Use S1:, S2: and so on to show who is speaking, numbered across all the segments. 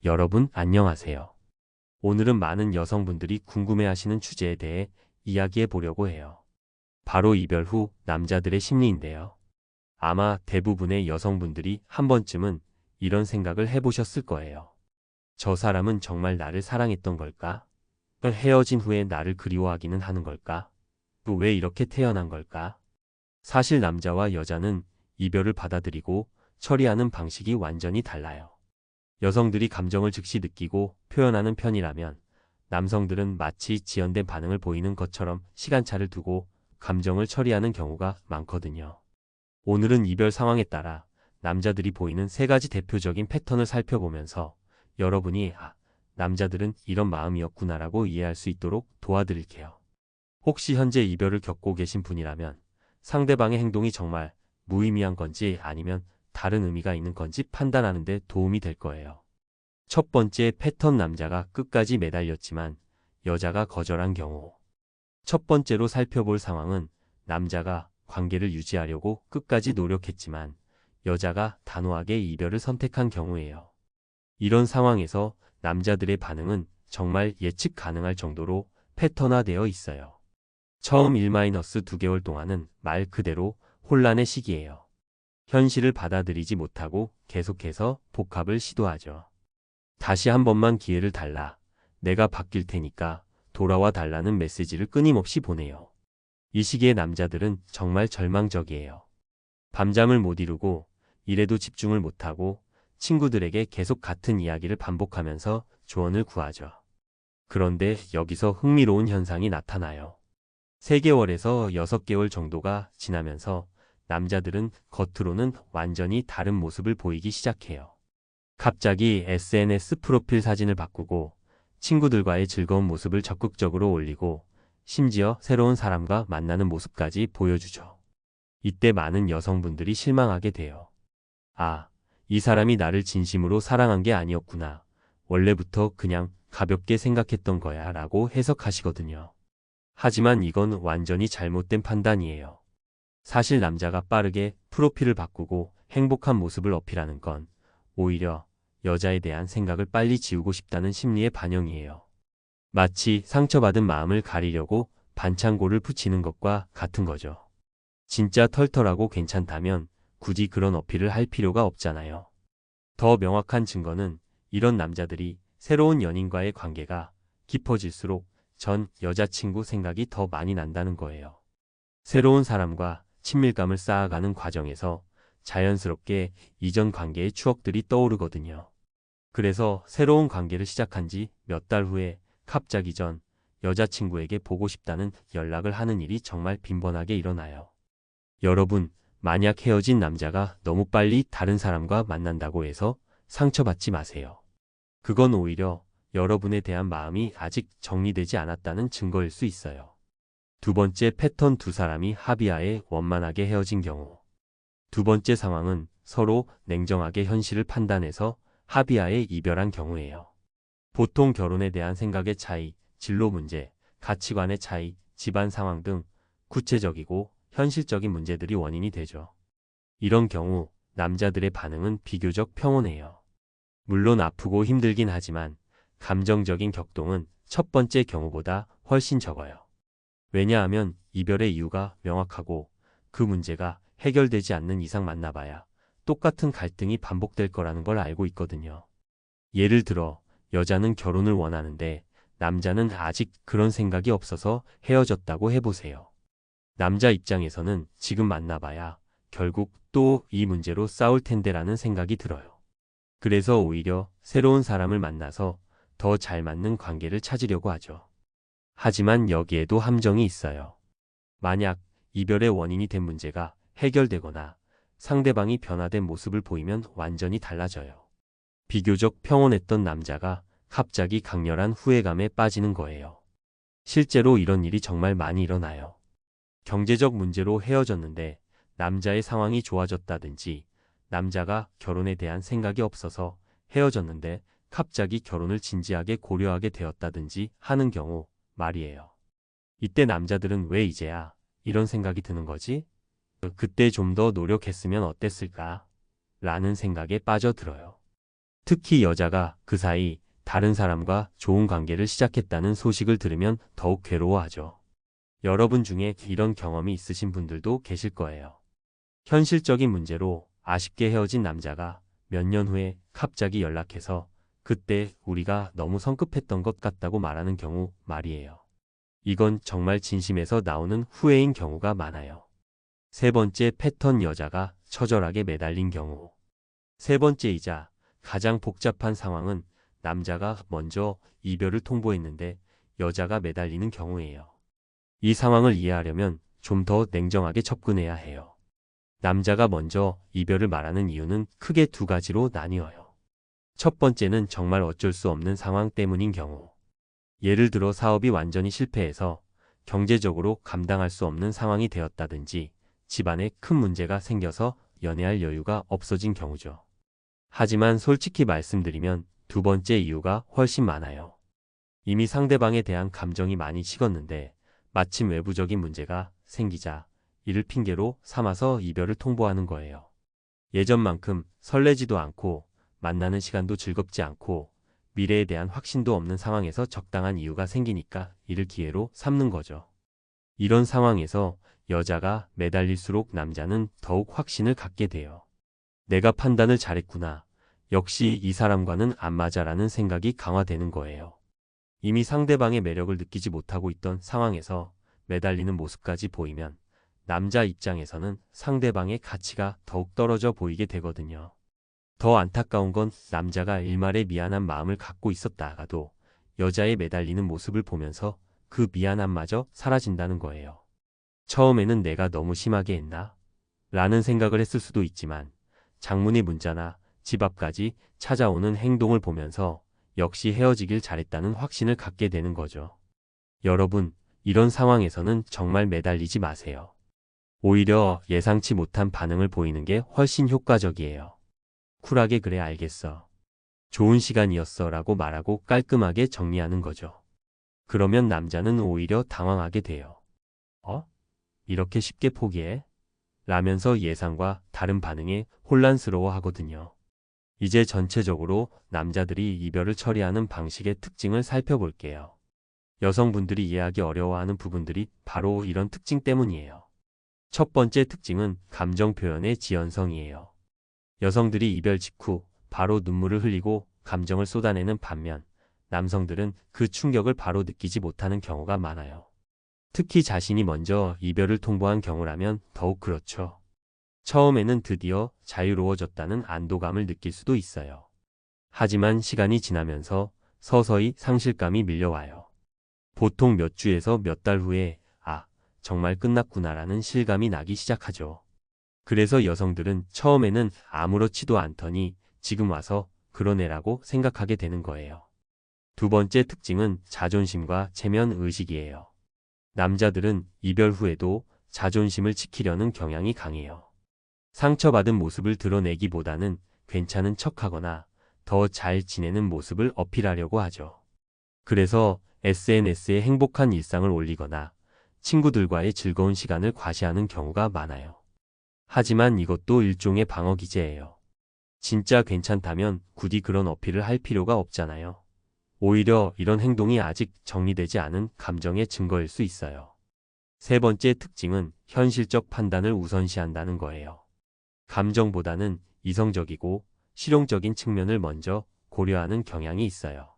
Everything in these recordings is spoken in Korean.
S1: 여러분 안녕하세요. 오늘은 많은 여성분들이 궁금해하시는 주제에 대해 이야기해 보려고 해요. 바로 이별 후 남자들의 심리인데요. 아마 대부분의 여성분들이 한 번쯤은 이런 생각을 해보셨을 거예요. 저 사람은 정말 나를 사랑했던 걸까? 헤어진 후에 나를 그리워하기는 하는 걸까? 또 왜 이렇게 태어난 걸까? 사실 남자와 여자는 이별을 받아들이고 처리하는 방식이 완전히 달라요. 여성들이 감정을 즉시 느끼고 표현하는 편이라면 남성들은 마치 지연된 반응을 보이는 것처럼 시간차를 두고 감정을 처리하는 경우가 많거든요. 오늘은 이별 상황에 따라 남자들이 보이는 세 가지 대표적인 패턴을 살펴보면서 여러분이 남자들은 이런 마음이었구나라고 이해할 수 있도록 도와드릴게요. 혹시 현재 이별을 겪고 계신 분이라면 상대방의 행동이 정말 무의미한 건지 아니면 다른 의미가 있는 건지 판단하는 데 도움이 될 거예요. 첫 번째 패턴, 남자가 끝까지 매달렸지만 여자가 거절한 경우. 첫 번째로 살펴볼 상황은 남자가 관계를 유지하려고 끝까지 노력했지만 여자가 단호하게 이별을 선택한 경우예요. 이런 상황에서 남자들의 반응은 정말 예측 가능할 정도로 패턴화되어 있어요. 처음 1-2개월 동안은 말 그대로 혼란의 시기예요. 현실을 받아들이지 못하고 계속해서 복합을 시도하죠. 다시 한 번만 기회를 달라. 내가 바뀔 테니까 돌아와 달라는 메시지를 끊임없이 보내요. 이 시기에 남자들은 정말 절망적이에요. 밤잠을 못 이루고 일에도 집중을 못하고 친구들에게 계속 같은 이야기를 반복하면서 조언을 구하죠. 그런데 여기서 흥미로운 현상이 나타나요. 3개월에서 6개월 정도가 지나면서 남자들은 겉으로는 완전히 다른 모습을 보이기 시작해요. 갑자기 SNS 프로필 사진을 바꾸고 친구들과의 즐거운 모습을 적극적으로 올리고 심지어 새로운 사람과 만나는 모습까지 보여주죠. 이때 많은 여성분들이 실망하게 돼요. 이 사람이 나를 진심으로 사랑한 게 아니었구나. 원래부터 그냥 가볍게 생각했던 거야 라고 해석하시거든요. 하지만 이건 완전히 잘못된 판단이에요. 사실 남자가 빠르게 프로필을 바꾸고 행복한 모습을 어필하는 건 오히려 여자에 대한 생각을 빨리 지우고 싶다는 심리의 반영이에요. 마치 상처받은 마음을 가리려고 반창고를 붙이는 것과 같은 거죠. 진짜 털털하고 괜찮다면 굳이 그런 어필을 할 필요가 없잖아요. 더 명확한 증거는 이런 남자들이 새로운 연인과의 관계가 깊어질수록 전 여자친구 생각이 더 많이 난다는 거예요. 새로운 사람과 친밀감을 쌓아가는 과정에서 자연스럽게 이전 관계의 추억들이 떠오르거든요. 그래서 새로운 관계를 시작한 지 몇 달 후에 갑자기 전 여자친구에게 보고 싶다는 연락을 하는 일이 정말 빈번하게 일어나요. 여러분, 만약 헤어진 남자가 너무 빨리 다른 사람과 만난다고 해서 상처받지 마세요. 그건 오히려 여러분에 대한 마음이 아직 정리되지 않았다는 증거일 수 있어요. 두 번째 패턴, 두 사람이 합의하에 원만하게 헤어진 경우. 두 번째 상황은 서로 냉정하게 현실을 판단해서 합의하에 이별한 경우예요. 보통 결혼에 대한 생각의 차이, 진로 문제, 가치관의 차이, 집안 상황 등 구체적이고 현실적인 문제들이 원인이 되죠. 이런 경우 남자들의 반응은 비교적 평온해요. 물론 아프고 힘들긴 하지만 감정적인 격동은 첫 번째 경우보다 훨씬 적어요. 왜냐하면 이별의 이유가 명확하고 그 문제가 해결되지 않는 이상 만나봐야 똑같은 갈등이 반복될 거라는 걸 알고 있거든요. 예를 들어 여자는 결혼을 원하는데 남자는 아직 그런 생각이 없어서 헤어졌다고 해보세요. 남자 입장에서는 지금 만나봐야 결국 또 이 문제로 싸울 텐데라는 생각이 들어요. 그래서 오히려 새로운 사람을 만나서 더 잘 맞는 관계를 찾으려고 하죠. 하지만 여기에도 함정이 있어요. 만약 이별의 원인이 된 문제가 해결되거나 상대방이 변화된 모습을 보이면 완전히 달라져요. 비교적 평온했던 남자가 갑자기 강렬한 후회감에 빠지는 거예요. 실제로 이런 일이 정말 많이 일어나요. 경제적 문제로 헤어졌는데 남자의 상황이 좋아졌다든지 남자가 결혼에 대한 생각이 없어서 헤어졌는데 갑자기 결혼을 진지하게 고려하게 되었다든지 하는 경우 말이에요. 이때 남자들은 왜 이제야 이런 생각이 드는 거지? 그때 좀 더 노력했으면 어땠을까? 라는 생각에 빠져들어요. 특히 여자가 그 사이 다른 사람과 좋은 관계를 시작했다는 소식을 들으면 더욱 괴로워하죠. 여러분 중에 이런 경험이 있으신 분들도 계실 거예요. 현실적인 문제로 아쉽게 헤어진 남자가 몇 년 후에 갑자기 연락해서 그때 우리가 너무 성급했던 것 같다고 말하는 경우 말이에요. 이건 정말 진심에서 나오는 후회인 경우가 많아요. 세 번째 패턴, 여자가 처절하게 매달린 경우. 세 번째이자 가장 복잡한 상황은 남자가 먼저 이별을 통보했는데 여자가 매달리는 경우예요. 이 상황을 이해하려면 좀 더 냉정하게 접근해야 해요. 남자가 먼저 이별을 말하는 이유는 크게 두 가지로 나뉘어요. 첫 번째는 정말 어쩔 수 없는 상황 때문인 경우. 예를 들어 사업이 완전히 실패해서 경제적으로 감당할 수 없는 상황이 되었다든지 집안에 큰 문제가 생겨서 연애할 여유가 없어진 경우죠. 하지만 솔직히 말씀드리면 두 번째 이유가 훨씬 많아요. 이미 상대방에 대한 감정이 많이 식었는데 마침 외부적인 문제가 생기자 이를 핑계로 삼아서 이별을 통보하는 거예요. 예전만큼 설레지도 않고 만나는 시간도 즐겁지 않고 미래에 대한 확신도 없는 상황에서 적당한 이유가 생기니까 이를 기회로 삼는 거죠. 이런 상황에서 여자가 매달릴수록 남자는 더욱 확신을 갖게 돼요. 내가 판단을 잘했구나. 역시 이 사람과는 안 맞아라는 생각이 강화되는 거예요. 이미 상대방의 매력을 느끼지 못하고 있던 상황에서 매달리는 모습까지 보이면 남자 입장에서는 상대방의 가치가 더욱 떨어져 보이게 되거든요. 더 안타까운 건 남자가 일말의 미안한 마음을 갖고 있었다가도 여자의 매달리는 모습을 보면서 그 미안함마저 사라진다는 거예요. 처음에는 내가 너무 심하게 했나? 라는 생각을 했을 수도 있지만 장문의 문자나 집 앞까지 찾아오는 행동을 보면서 역시 헤어지길 잘했다는 확신을 갖게 되는 거죠. 여러분, 이런 상황에서는 정말 매달리지 마세요. 오히려 예상치 못한 반응을 보이는 게 훨씬 효과적이에요. 쿨하게 그래 알겠어. 좋은 시간이었어 라고 말하고 깔끔하게 정리하는 거죠. 그러면 남자는 오히려 당황하게 돼요. 이렇게 쉽게 포기해? 라면서 예상과 다른 반응에 혼란스러워 하거든요. 이제 전체적으로 남자들이 이별을 처리하는 방식의 특징을 살펴볼게요. 여성분들이 이해하기 어려워하는 부분들이 바로 이런 특징 때문이에요. 첫 번째 특징은 감정 표현의 지연성이에요. 여성들이 이별 직후 바로 눈물을 흘리고 감정을 쏟아내는 반면 남성들은 그 충격을 바로 느끼지 못하는 경우가 많아요. 특히 자신이 먼저 이별을 통보한 경우라면 더욱 그렇죠. 처음에는 드디어 자유로워졌다는 안도감을 느낄 수도 있어요. 하지만 시간이 지나면서 서서히 상실감이 밀려와요. 보통 몇 주에서 몇 달 후에 정말 끝났구나라는 실감이 나기 시작하죠. 그래서 여성들은 처음에는 아무렇지도 않더니 지금 와서 그러네라고 생각하게 되는 거예요. 두 번째 특징은 자존심과 체면 의식이에요. 남자들은 이별 후에도 자존심을 지키려는 경향이 강해요. 상처받은 모습을 드러내기보다는 괜찮은 척하거나 더 잘 지내는 모습을 어필하려고 하죠. 그래서 SNS에 행복한 일상을 올리거나 친구들과의 즐거운 시간을 과시하는 경우가 많아요. 하지만 이것도 일종의 방어 기제예요. 진짜 괜찮다면 굳이 그런 어필을 할 필요가 없잖아요. 오히려 이런 행동이 아직 정리되지 않은 감정의 증거일 수 있어요. 세 번째 특징은 현실적 판단을 우선시한다는 거예요. 감정보다는 이성적이고 실용적인 측면을 먼저 고려하는 경향이 있어요.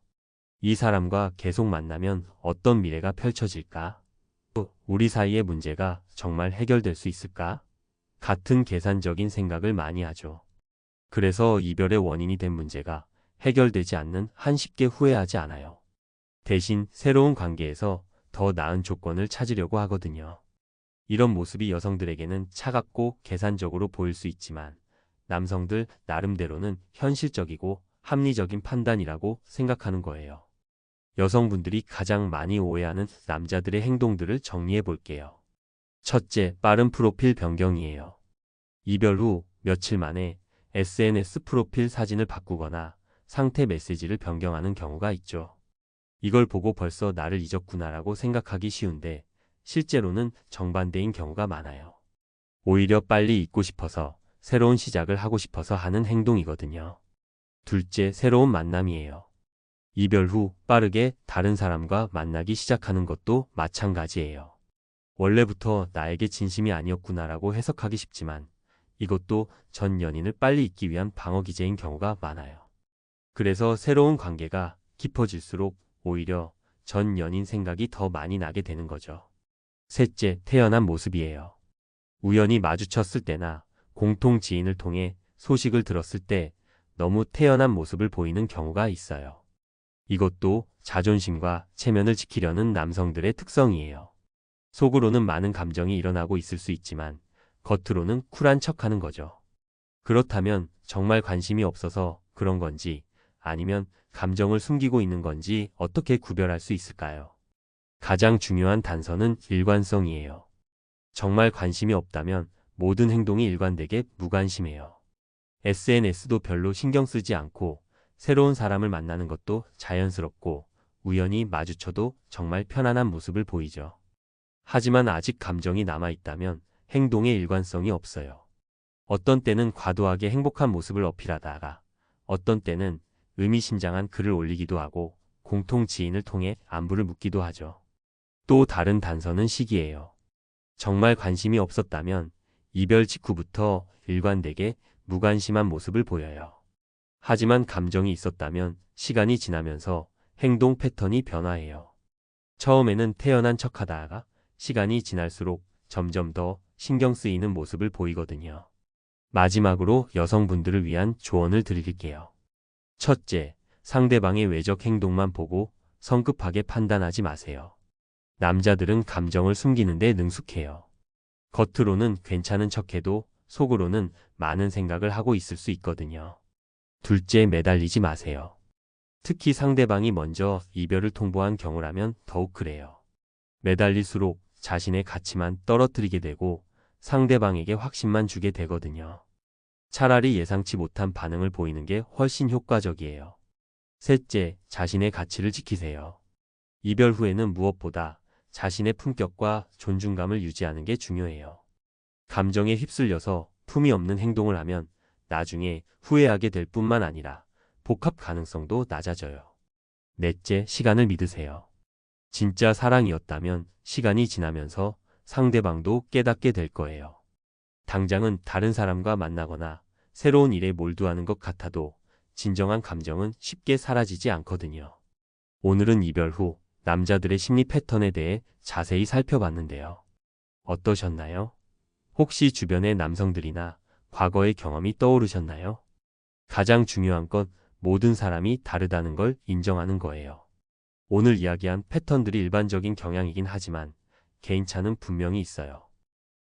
S1: 이 사람과 계속 만나면 어떤 미래가 펼쳐질까? 우리 사이의 문제가 정말 해결될 수 있을까? 같은 계산적인 생각을 많이 하죠. 그래서 이별의 원인이 된 문제가 해결되지 않는 한 쉽게 후회하지 않아요. 대신 새로운 관계에서 더 나은 조건을 찾으려고 하거든요. 이런 모습이 여성들에게는 차갑고 계산적으로 보일 수 있지만 남성들 나름대로는 현실적이고 합리적인 판단이라고 생각하는 거예요. 여성분들이 가장 많이 오해하는 남자들의 행동들을 정리해 볼게요. 첫째, 빠른 프로필 변경이에요. 이별 후 며칠 만에 SNS 프로필 사진을 바꾸거나 상태 메시지를 변경하는 경우가 있죠. 이걸 보고 벌써 나를 잊었구나라고 생각하기 쉬운데 실제로는 정반대인 경우가 많아요. 오히려 빨리 잊고 싶어서 새로운 시작을 하고 싶어서 하는 행동이거든요. 둘째, 새로운 만남이에요. 이별 후 빠르게 다른 사람과 만나기 시작하는 것도 마찬가지예요. 원래부터 나에게 진심이 아니었구나라고 해석하기 쉽지만 이것도 전 연인을 빨리 잊기 위한 방어 기제인 경우가 많아요. 그래서 새로운 관계가 깊어질수록 오히려 전 연인 생각이 더 많이 나게 되는 거죠. 셋째, 태어난 모습이에요. 우연히 마주쳤을 때나 공통 지인을 통해 소식을 들었을 때 너무 태어난 모습을 보이는 경우가 있어요. 이것도 자존심과 체면을 지키려는 남성들의 특성이에요. 속으로는 많은 감정이 일어나고 있을 수 있지만 겉으로는 쿨한 척하는 거죠. 그렇다면 정말 관심이 없어서 그런 건지 아니면 감정을 숨기고 있는 건지 어떻게 구별할 수 있을까요? 가장 중요한 단서는 일관성이에요. 정말 관심이 없다면 모든 행동이 일관되게 무관심해요. SNS도 별로 신경 쓰지 않고 새로운 사람을 만나는 것도 자연스럽고 우연히 마주쳐도 정말 편안한 모습을 보이죠. 하지만 아직 감정이 남아있다면 행동에 일관성이 없어요. 어떤 때는 과도하게 행복한 모습을 어필하다가 어떤 때는 의미심장한 글을 올리기도 하고 공통 지인을 통해 안부를 묻기도 하죠. 또 다른 단서는 시기예요. 정말 관심이 없었다면 이별 직후부터 일관되게 무관심한 모습을 보여요. 하지만 감정이 있었다면 시간이 지나면서 행동 패턴이 변화해요. 처음에는 태연한 척하다가 시간이 지날수록 점점 더 신경 쓰이는 모습을 보이거든요. 마지막으로 여성분들을 위한 조언을 드릴게요. 첫째, 상대방의 외적 행동만 보고 성급하게 판단하지 마세요. 남자들은 감정을 숨기는데 능숙해요. 겉으로는 괜찮은 척해도 속으로는 많은 생각을 하고 있을 수 있거든요. 둘째, 매달리지 마세요. 특히 상대방이 먼저 이별을 통보한 경우라면 더욱 그래요. 매달릴수록 자신의 가치만 떨어뜨리게 되고 상대방에게 확신만 주게 되거든요. 차라리 예상치 못한 반응을 보이는 게 훨씬 효과적이에요. 셋째, 자신의 가치를 지키세요. 이별 후에는 무엇보다 자신의 품격과 존중감을 유지하는 게 중요해요. 감정에 휩쓸려서 품이 없는 행동을 하면 나중에 후회하게 될 뿐만 아니라 복합 가능성도 낮아져요. 넷째, 시간을 믿으세요. 진짜 사랑이었다면 시간이 지나면서 상대방도 깨닫게 될 거예요. 당장은 다른 사람과 만나거나 새로운 일에 몰두하는 것 같아도 진정한 감정은 쉽게 사라지지 않거든요. 오늘은 이별 후 남자들의 심리 패턴에 대해 자세히 살펴봤는데요. 어떠셨나요? 혹시 주변의 남성들이나 과거의 경험이 떠오르셨나요? 가장 중요한 건 모든 사람이 다르다는 걸 인정하는 거예요. 오늘 이야기한 패턴들이 일반적인 경향이긴 하지만 개인차는 분명히 있어요.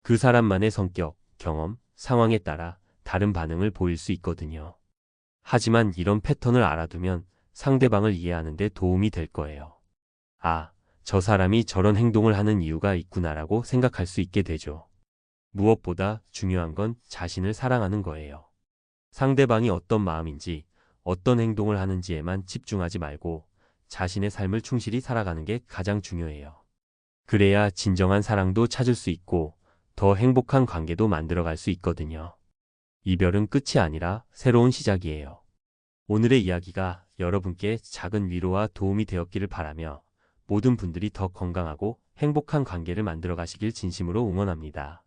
S1: 그 사람만의 성격, 경험, 상황에 따라 다른 반응을 보일 수 있거든요. 하지만 이런 패턴을 알아두면 상대방을 이해하는 데 도움이 될 거예요. 아, 저 사람이 저런 행동을 하는 이유가 있구나라고 생각할 수 있게 되죠. 무엇보다 중요한 건 자신을 사랑하는 거예요. 상대방이 어떤 마음인지, 어떤 행동을 하는지에만 집중하지 말고 자신의 삶을 충실히 살아가는 게 가장 중요해요. 그래야 진정한 사랑도 찾을 수 있고 더 행복한 관계도 만들어갈 수 있거든요. 이별은 끝이 아니라 새로운 시작이에요. 오늘의 이야기가 여러분께 작은 위로와 도움이 되었기를 바라며 모든 분들이 더 건강하고 행복한 관계를 만들어 가시길 진심으로 응원합니다.